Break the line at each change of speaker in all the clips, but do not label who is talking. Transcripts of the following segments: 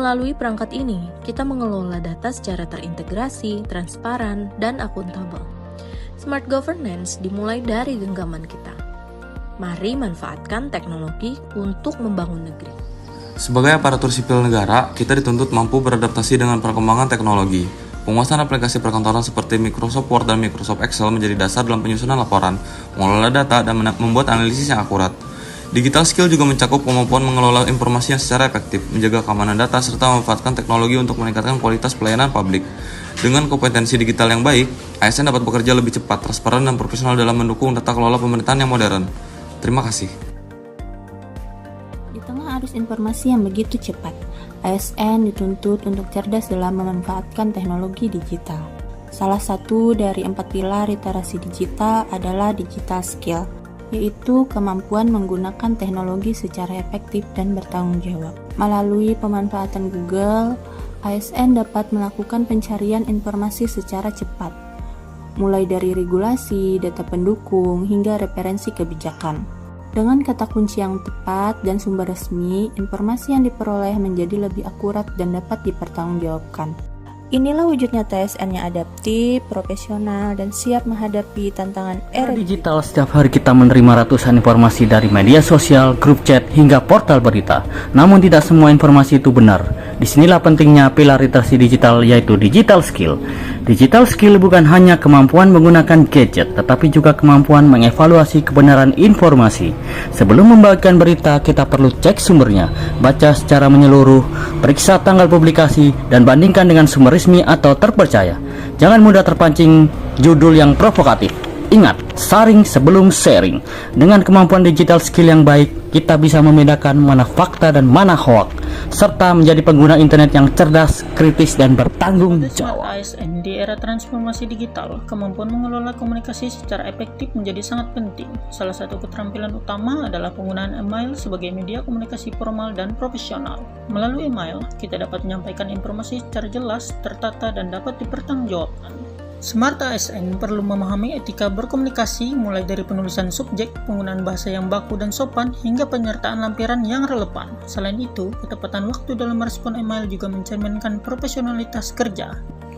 Melalui perangkat ini, kita mengelola data secara terintegrasi, transparan, dan akuntabel. Smart governance dimulai dari genggaman kita. Mari manfaatkan teknologi untuk membangun negeri.
Sebagai aparatur sipil negara, kita dituntut mampu beradaptasi dengan perkembangan teknologi. Penguasaan aplikasi perkantoran seperti Microsoft Word dan Microsoft Excel menjadi dasar dalam penyusunan laporan, mengelola data, dan membuat analisis yang akurat. Digital skill juga mencakup kemampuan mengelola informasi yang secara efektif, menjaga keamanan data, serta memanfaatkan teknologi untuk meningkatkan kualitas pelayanan publik. Dengan kompetensi digital yang baik, ASN dapat bekerja lebih cepat, transparan, dan profesional dalam mendukung tata kelola pemerintahan yang modern. Terima kasih.
Di tengah arus informasi yang begitu cepat, ASN dituntut untuk cerdas dalam memanfaatkan teknologi digital. Salah satu dari 4 pilar literasi digital adalah digital skill, yaitu kemampuan menggunakan teknologi secara efektif dan bertanggung jawab. Melalui pemanfaatan Google, ASN dapat melakukan pencarian informasi secara cepat, mulai dari regulasi, data pendukung, hingga referensi kebijakan. Dengan kata kunci yang tepat dan sumber resmi, informasi yang diperoleh menjadi lebih akurat dan dapat dipertanggungjawabkan. Inilah wujud nyata ASN yang adaptif, profesional, dan siap menghadapi tantangan era
digital. Setiap hari kita menerima ratusan informasi dari media sosial, grup chat, hingga portal berita. Namun tidak semua informasi itu benar. Disinilah pentingnya pilar literasi digital, yaitu digital skill. Digital skill bukan hanya kemampuan menggunakan gadget, tetapi juga kemampuan mengevaluasi kebenaran informasi. Sebelum membagikan berita, kita perlu cek sumbernya, baca secara menyeluruh, periksa tanggal publikasi, dan bandingkan dengan sumber resmi atau terpercaya. Jangan mudah terpancing judul yang provokatif. Ingat, saring sebelum sharing. Dengan kemampuan digital skill yang baik, kita bisa membedakan mana fakta dan mana hoax, serta menjadi pengguna internet yang cerdas, kritis, dan bertanggung jawab.
ASN di era transformasi digital, kemampuan mengelola komunikasi secara efektif menjadi sangat penting. Salah satu keterampilan utama adalah penggunaan email sebagai media komunikasi formal dan profesional. Melalui email, kita dapat menyampaikan informasi secara jelas, tertata, dan dapat dipertanggungjawabkan. Smart ASN perlu memahami etika berkomunikasi mulai dari penulisan subjek, penggunaan bahasa yang baku dan sopan, hingga penyertaan lampiran yang relevan. Selain itu, ketepatan waktu dalam merespon email juga mencerminkan profesionalitas kerja.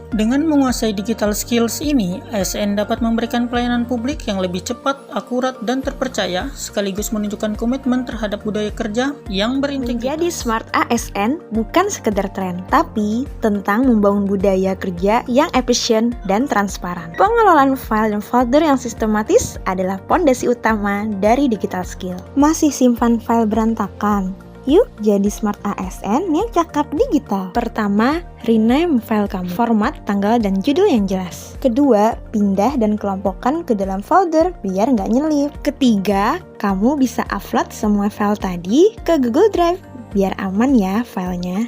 Dengan menguasai digital skills ini, ASN dapat memberikan pelayanan publik yang lebih cepat, akurat, dan terpercaya, sekaligus menunjukkan komitmen terhadap budaya kerja yang berintegritas.
Menjadi smart ASN bukan sekedar tren, tapi tentang membangun budaya kerja yang efisien dan transparan. Pengelolaan file dan folder yang sistematis adalah fondasi utama dari digital skill. Masih simpan file berantakan? Yuk jadi smart ASN yang cakap digital. Pertama, rename file kamu. Format, tanggal, dan judul yang jelas. Kedua, pindah dan kelompokkan ke dalam folder biar nggak nyelip. Ketiga, kamu bisa upload semua file tadi ke Google Drive biar aman ya filenya.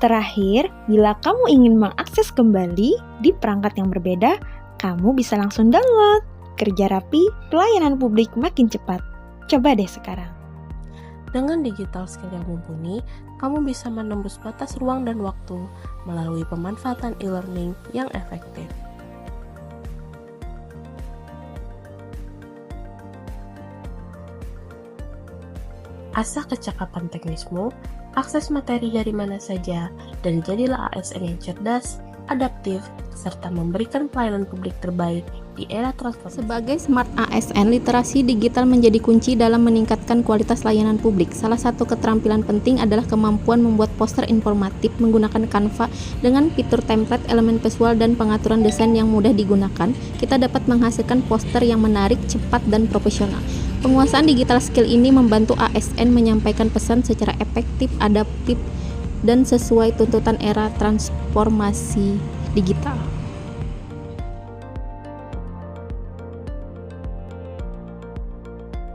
Terakhir, bila kamu ingin mengakses kembali di perangkat yang berbeda, kamu bisa langsung download. Kerja rapi, pelayanan publik makin cepat. Coba deh sekarang.
Dengan digital skill yang mumpuni, kamu bisa menembus batas ruang dan waktu melalui pemanfaatan e-learning yang efektif. Asah kecakapan teknismu, akses materi dari mana saja, dan jadilah ASN yang cerdas, adaptif, serta memberikan pelayanan publik terbaik di era transformasi.
Sebagai smart ASN, literasi digital menjadi kunci dalam meningkatkan kualitas layanan publik. Salah satu keterampilan penting adalah kemampuan membuat poster informatif menggunakan Canva dengan fitur template, elemen visual, dan pengaturan desain yang mudah digunakan. Kita dapat menghasilkan poster yang menarik, cepat, dan profesional. Penguasaan digital skill ini membantu ASN menyampaikan pesan secara efektif, adaptif, dan sesuai tuntutan era transformasi digital.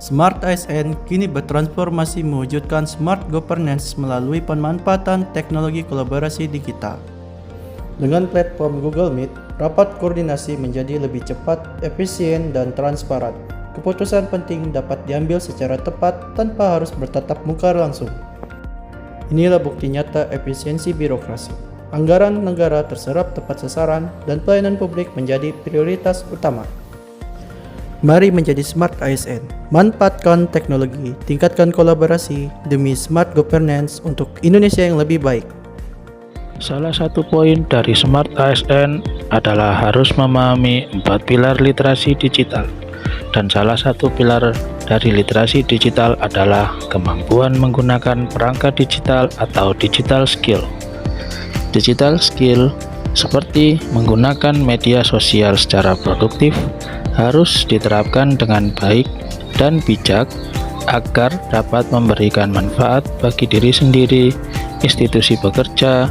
Smart ASN kini bertransformasi mewujudkan smart governance melalui pemanfaatan teknologi kolaborasi digital. Dengan platform Google Meet, rapat koordinasi menjadi lebih cepat, efisien, dan transparan. Keputusan penting dapat diambil secara tepat tanpa harus bertatap muka langsung. Inilah bukti nyata efisiensi birokrasi. Anggaran negara terserap tepat sasaran dan pelayanan publik menjadi prioritas utama. Mari menjadi Smart ASN. Manfaatkan teknologi, tingkatkan kolaborasi demi smart governance untuk Indonesia yang lebih baik.
Salah satu poin dari Smart ASN adalah harus memahami 4 pilar literasi digital. Dan salah satu pilar dari literasi digital adalah kemampuan menggunakan perangkat digital atau digital skill. Digital skill seperti menggunakan media sosial secara produktif harus diterapkan dengan baik dan bijak agar dapat memberikan manfaat bagi diri sendiri, institusi bekerja,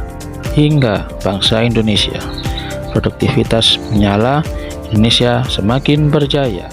hingga bangsa Indonesia. Produktivitas menyala, Indonesia semakin berjaya.